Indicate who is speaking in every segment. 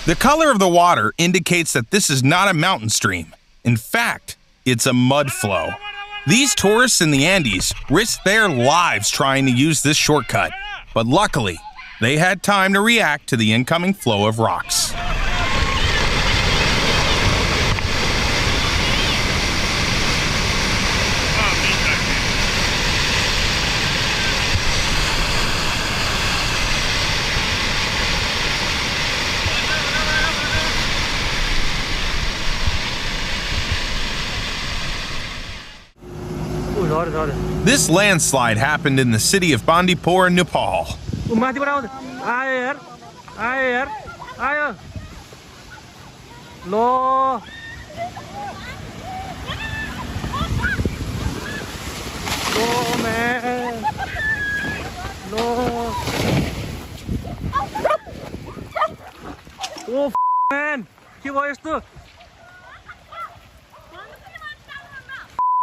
Speaker 1: The color of the water indicates that this is not a mountain stream. In fact, it's a mud flow. These tourists in the Andes risked their lives trying to use this shortcut, but luckily, they had time to react to the incoming flow of rocks. This landslide happened in the city of Bandipur, Nepal.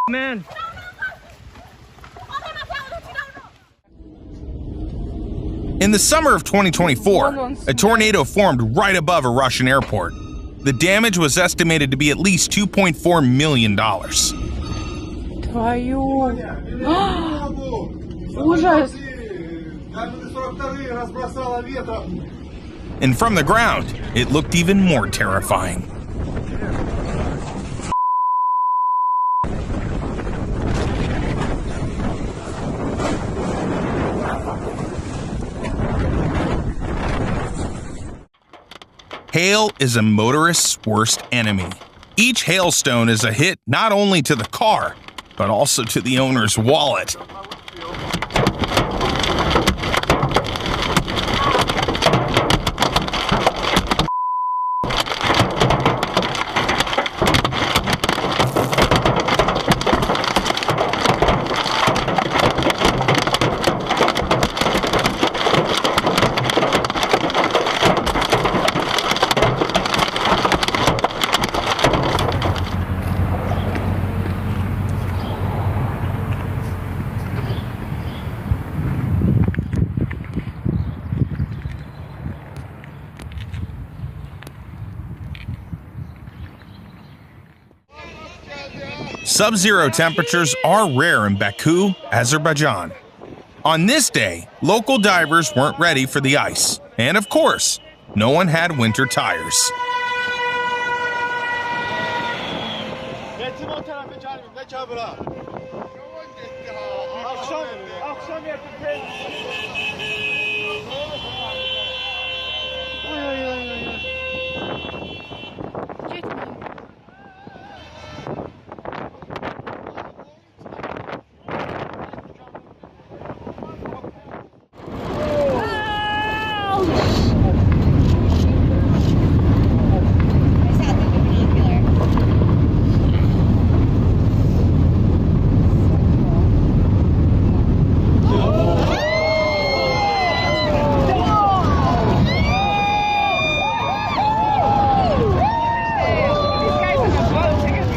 Speaker 2: Man.
Speaker 1: In the summer of 2024, a tornado formed right above a Russian airport. The damage was estimated to be at least $2.4 million. And from the ground, it looked even more terrifying. Hail is a motorist's worst enemy. Each hailstone is a hit not only to the car, but also to the owner's wallet. Sub-zero temperatures are rare in Baku, Azerbaijan. On this day, local divers weren't ready for the ice, and of course, no one had winter tires.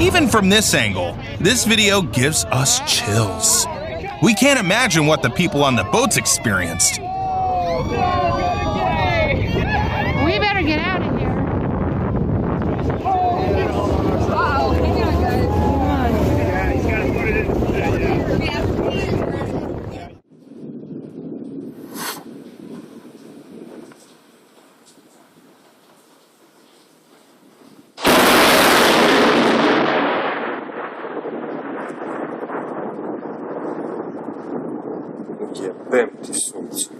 Speaker 1: Even from this angle, this video gives us chills. We can't imagine what the people on the boats experienced.
Speaker 3: We better get out of here.
Speaker 4: Empty souls.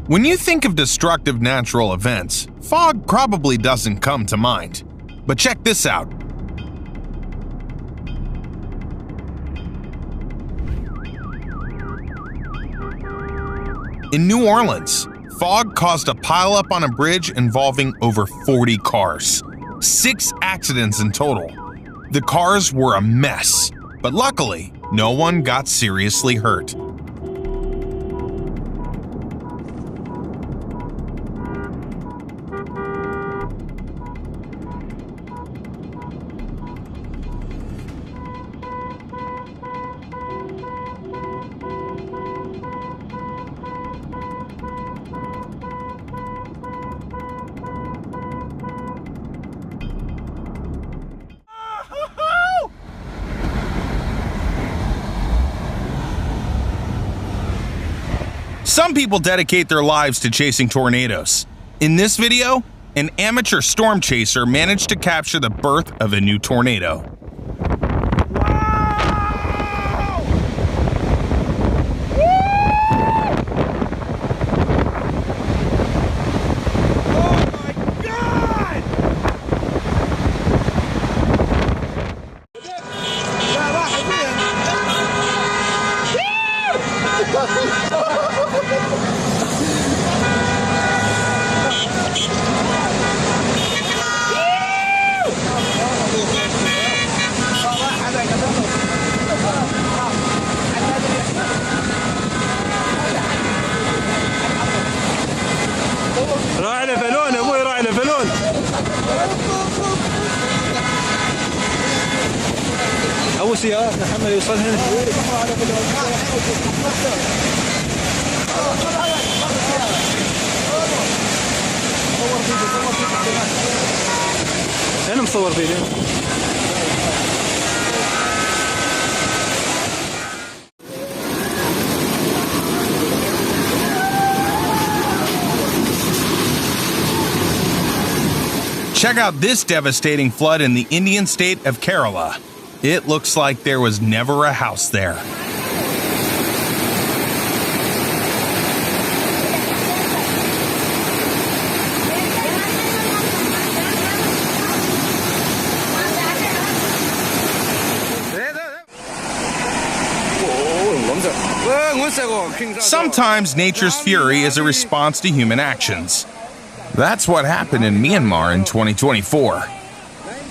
Speaker 1: When you think of destructive natural events, fog probably doesn't come to mind. But check this out. In New Orleans, fog caused a pileup on a bridge involving over 40 cars. 6 accidents in total. The cars were a mess, but luckily, no one got seriously hurt. Some people dedicate their lives to chasing tornadoes. In this video, an amateur storm chaser managed to capture the birth of a new tornado.
Speaker 2: راعي لفلون يا ابوي، راعي لفلون. ابو سيارات محمد يوصل هنا. انا مصور فيديو.
Speaker 1: Check out this devastating flood in the Indian state of Kerala. It looks like there was never a house there. Sometimes nature's fury is a response to human actions. That's what happened in Myanmar in 2024.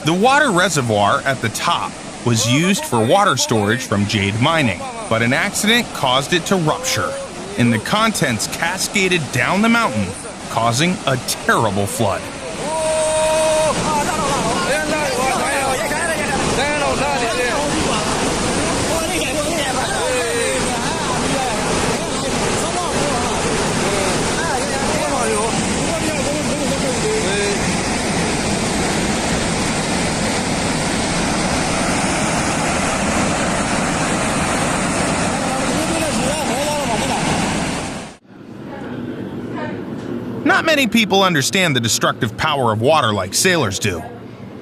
Speaker 1: The water reservoir at the top was used for water storage from jade mining, but an accident caused it to rupture, and the contents cascaded down the mountain, causing a terrible flood. Not many people understand the destructive power of water like sailors do.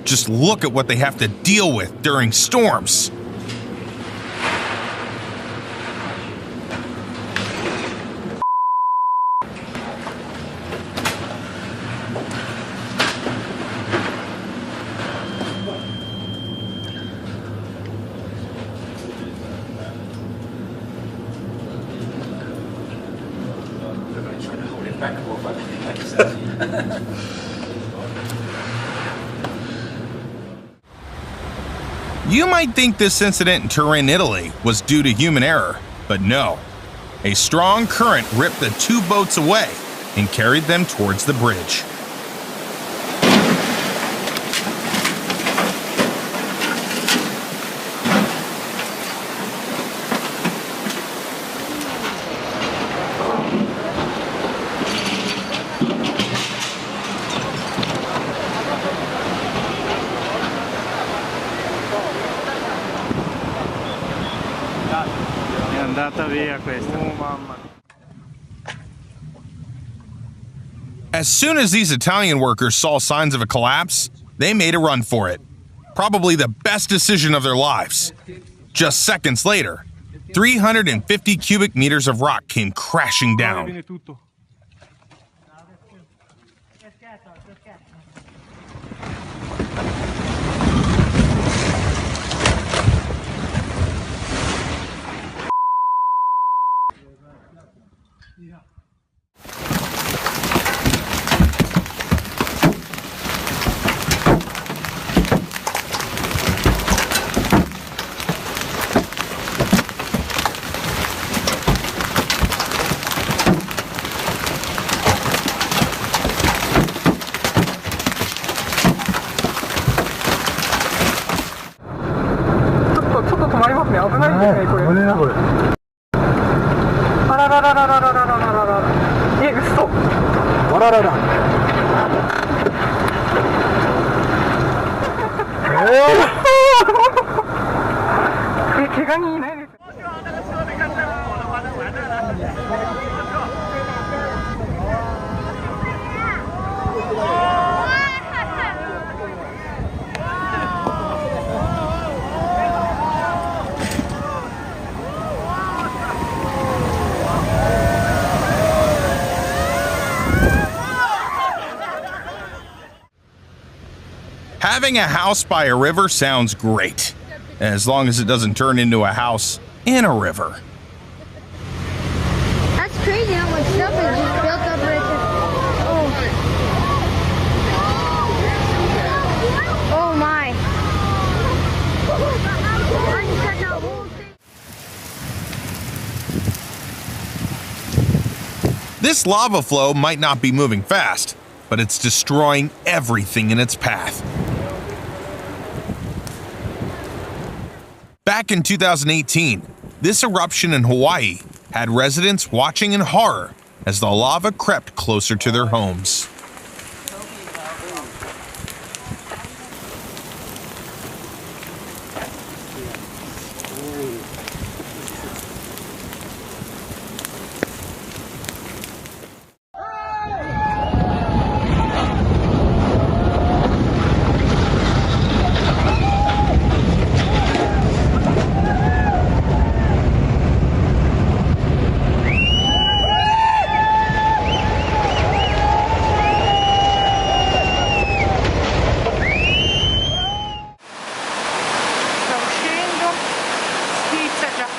Speaker 1: Just look at what they have to deal with during storms. You might think this incident in Turin, Italy was due to human error, but no. A strong current ripped the two boats away and carried them towards the bridge. As soon as these Italian workers saw signs of a collapse, they made a run for it. Probably the best decision of their lives. Just seconds later, 350 cubic meters of rock came crashing down. Having a house by a river sounds great, as long as it doesn't turn into a house in a river.
Speaker 5: That's crazy how much stuff is just built up right there. Oh my.
Speaker 1: This lava flow might not be moving fast, but it's destroying everything in its path. Back in 2018, this eruption in Hawaii had residents watching in horror as the lava crept closer to their homes.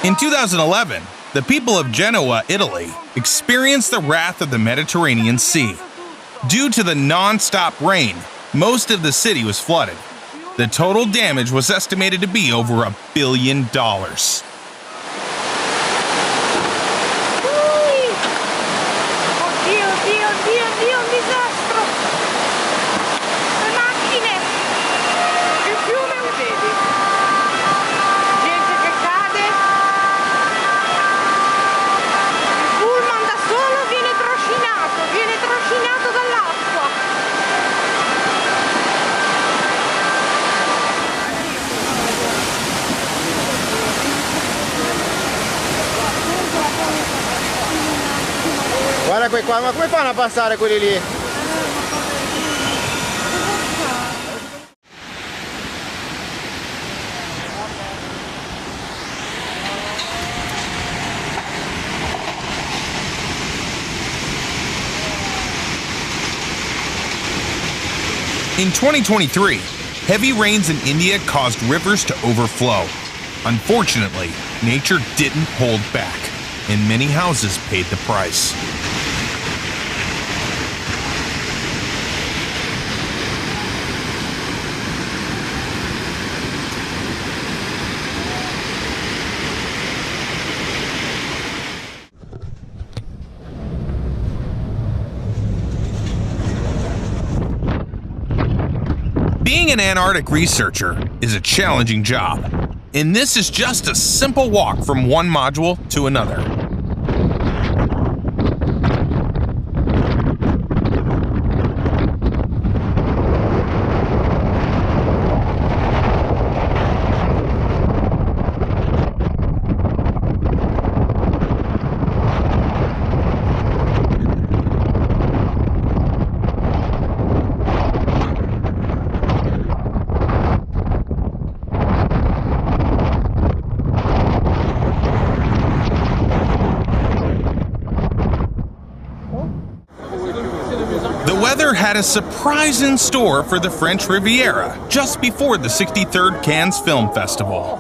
Speaker 1: In 2011, the people of Genoa, Italy, experienced the wrath of the Mediterranean Sea. Due to the non-stop rain, most of the city was flooded. The total damage was estimated to be over $1 billion.
Speaker 6: Guarda qui qua, ma come fanno a passare quelli lì?
Speaker 1: In 2023, heavy rains in India caused rivers to overflow. Unfortunately, nature didn't hold back, and many houses paid the price. Being an Antarctic researcher is a challenging job, and this is just a simple walk from one module to another. The weather had a surprise in store for the French Riviera just before the 63rd Cannes Film Festival.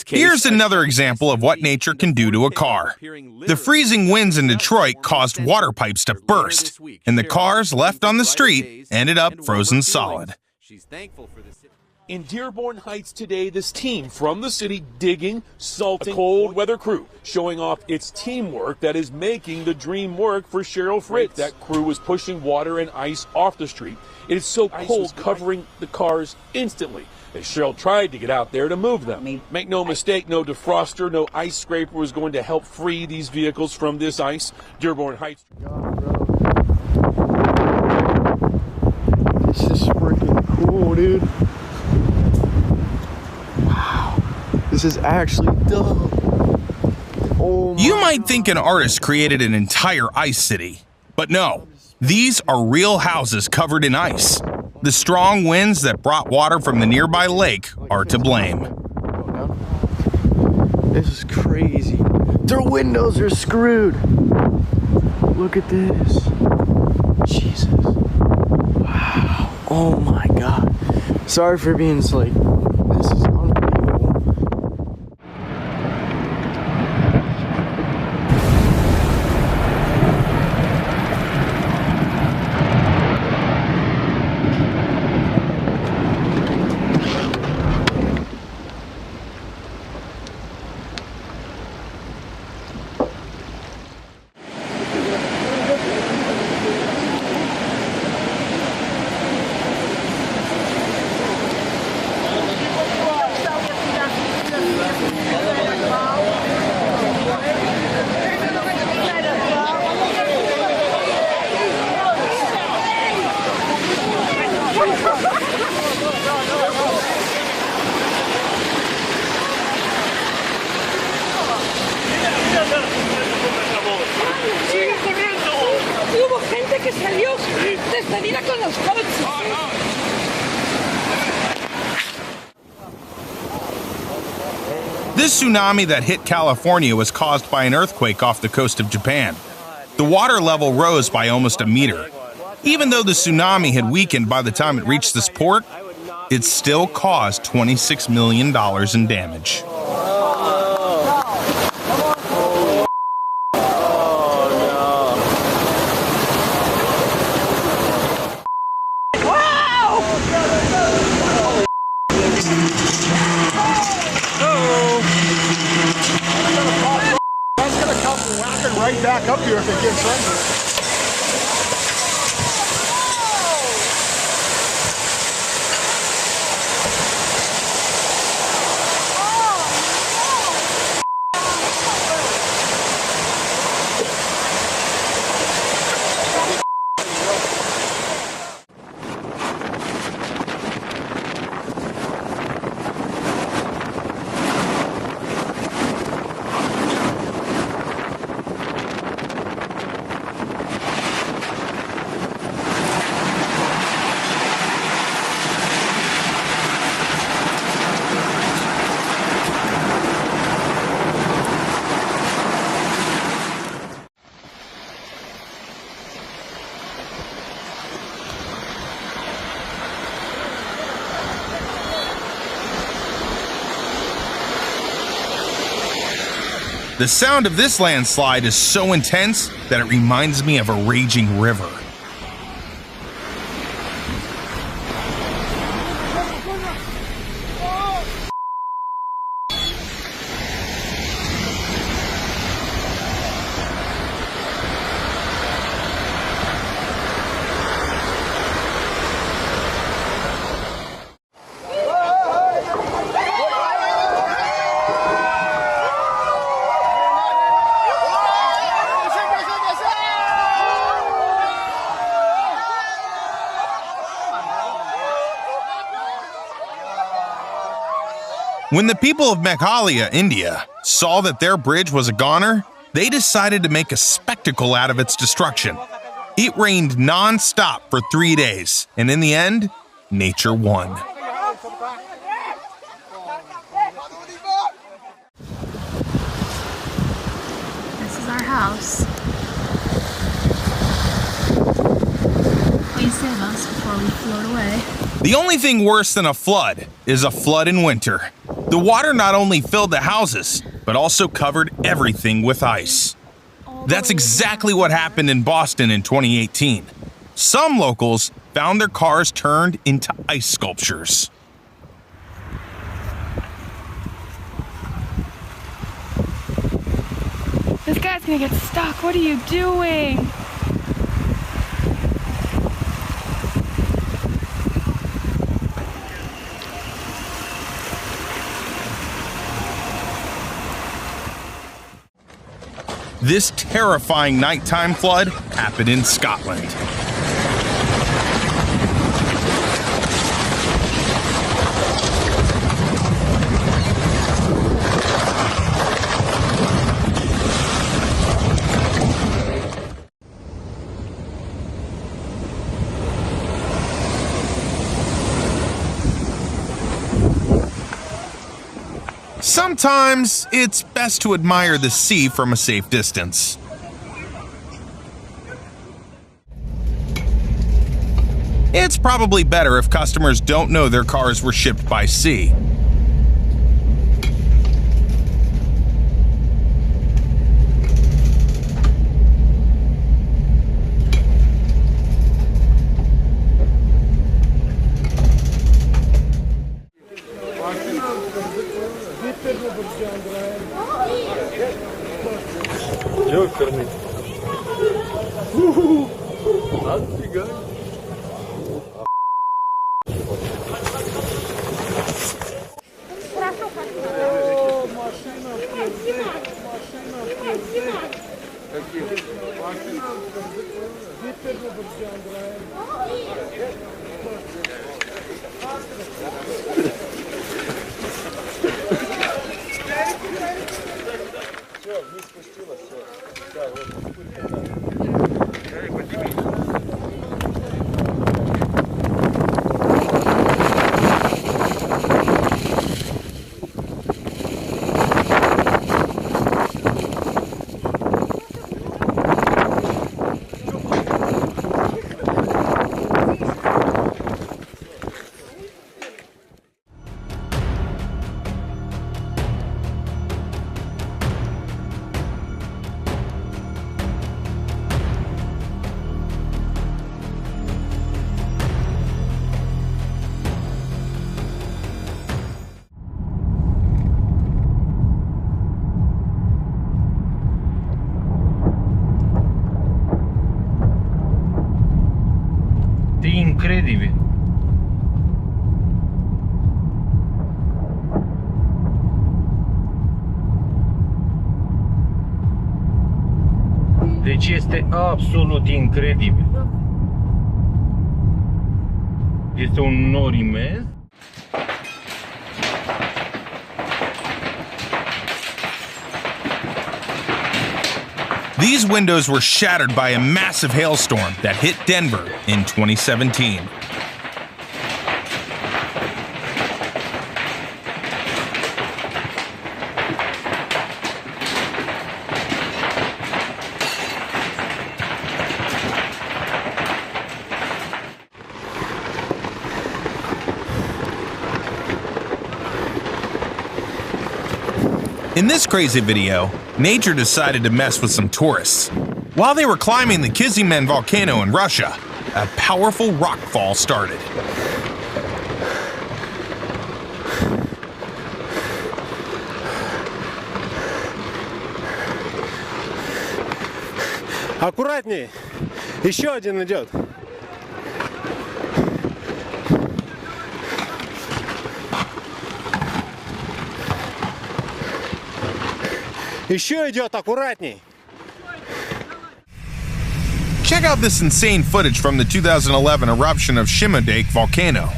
Speaker 1: Here's another example of what nature can do to a car. The freezing winds in Detroit caused water pipes to burst, and the cars left on the street ended up frozen solid.
Speaker 7: In Dearborn Heights today, this team from the city digging, salting, a cold weather crew showing off its teamwork that is making the dream work for Cheryl Fritz. That crew was pushing water and ice off the street. It is so cold, covering the cars instantly, as Cheryl tried to get out there to move them. Make no mistake, no defroster, no ice scraper was going to help free these vehicles from this ice. Dearborn Heights.
Speaker 6: This is freaking cool, dude. This is actually dope. Oh
Speaker 1: you might think an artist created an entire ice city, but no. These are real houses covered in ice. The strong winds that brought water from the nearby lake are to blame.
Speaker 6: This is crazy. Their windows are screwed. Look at this. Jesus. Wow. Oh my God. Sorry for being this is unbelievable.
Speaker 8: Hubo gente que salió despedida con los coches.
Speaker 1: This tsunami that hit California was caused by an earthquake off the coast of Japan. The water level rose by almost a meter. Even though the tsunami had weakened by the time it reached this port, it still caused $26 million in damage.
Speaker 6: Right back up here if it gets under.
Speaker 1: The sound of this landslide is so intense that it reminds me of a raging river. When the people of Meghalaya, India, saw that their bridge was a goner, they decided to make a spectacle out of its destruction. It rained non-stop for 3 days, and in the end, nature won.
Speaker 3: This is our house. Please save us before we float away.
Speaker 1: The only thing worse than a flood is a flood in winter. The water not only filled the houses, but also covered everything with ice. That's exactly what happened in Boston in 2018. Some locals found their cars turned into ice sculptures.
Speaker 3: Dad's gonna get stuck. What are you doing?
Speaker 1: This terrifying nighttime flood happened in Scotland. Sometimes it's best to admire the sea from a safe distance. It's probably better if customers don't know their cars were shipped by sea.
Speaker 9: Incredibil. Deci este absolut incredibil. Este un nor imens.
Speaker 1: These windows were shattered by a massive hailstorm that hit Denver in 2017. In this crazy video, nature decided to mess with some tourists. While they were climbing the Kizilmen volcano in Russia, a powerful rockfall started.
Speaker 2: Аккуратней! Еще один идет. Еще идет, аккуратней.
Speaker 1: Check out this insane footage from the 2011 eruption of Shimodak volcano.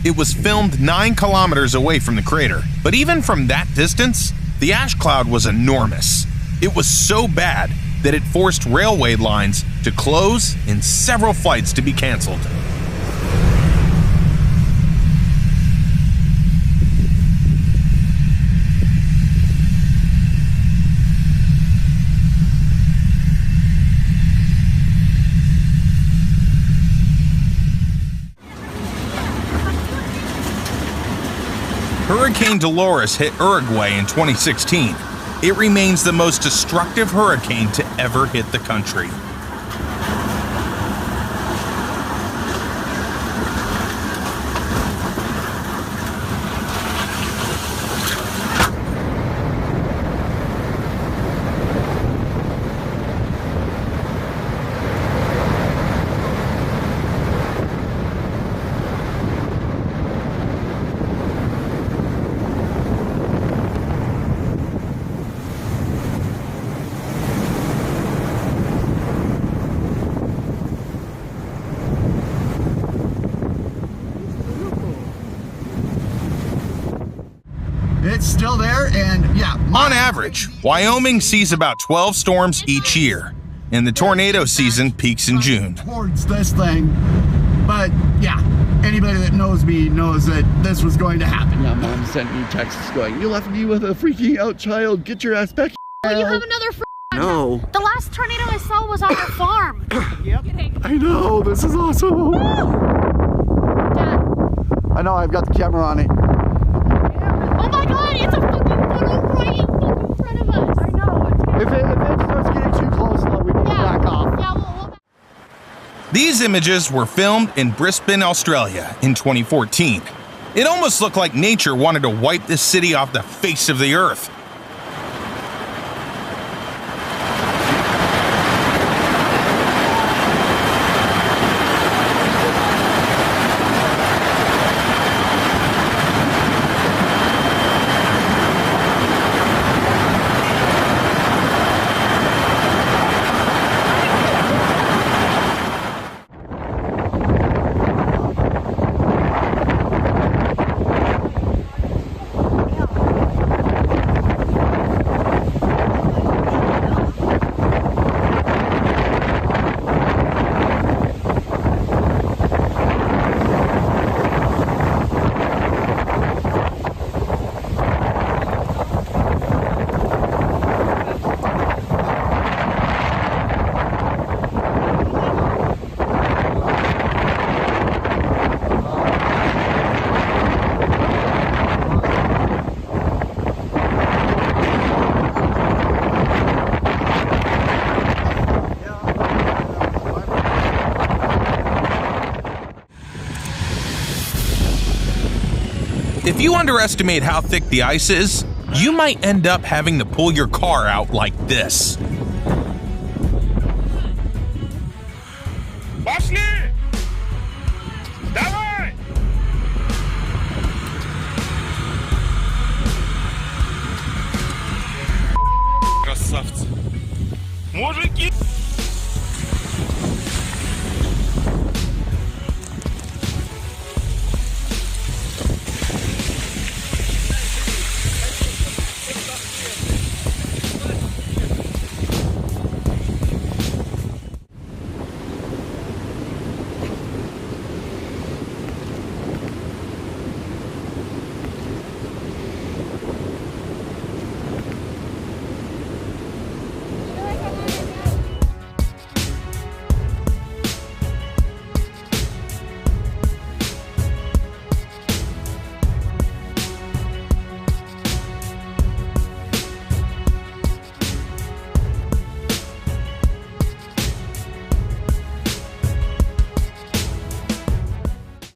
Speaker 1: It was filmed 9 kilometers away from the crater, but even from that distance, the ash cloud was enormous. It was so bad that it forced railway lines to close and several flights to be canceled. Hurricane Dolores hit Uruguay in 2016. It remains the most destructive hurricane to ever hit the country.
Speaker 10: still there, and yeah.
Speaker 1: On average, Wyoming sees about 12 storms each year, and the tornado season peaks in June.
Speaker 10: Towards this thing, but yeah, anybody that knows me knows that this was going to happen. Yeah, Mom sent me texts going, "You left me with a freaking out child. Get your ass back."
Speaker 5: Well, you have another
Speaker 10: No.
Speaker 5: The last tornado I saw was on your farm.
Speaker 10: Yep. I know, this is awesome.
Speaker 5: Dad.
Speaker 10: I know, I've got the camera on it.
Speaker 5: Oh my god, it's a fucking photo right in front of us. I know.
Speaker 10: If it starts getting too close, though, we need to back off.
Speaker 5: Yeah, we'll
Speaker 1: These images were filmed in Brisbane, Australia in 2014. It almost looked like nature wanted to wipe this city off the face of the earth. If you underestimate how thick the ice is, you might end up having to pull your car out like this.
Speaker 2: Пошли! Давай! Красавцы! Мужики!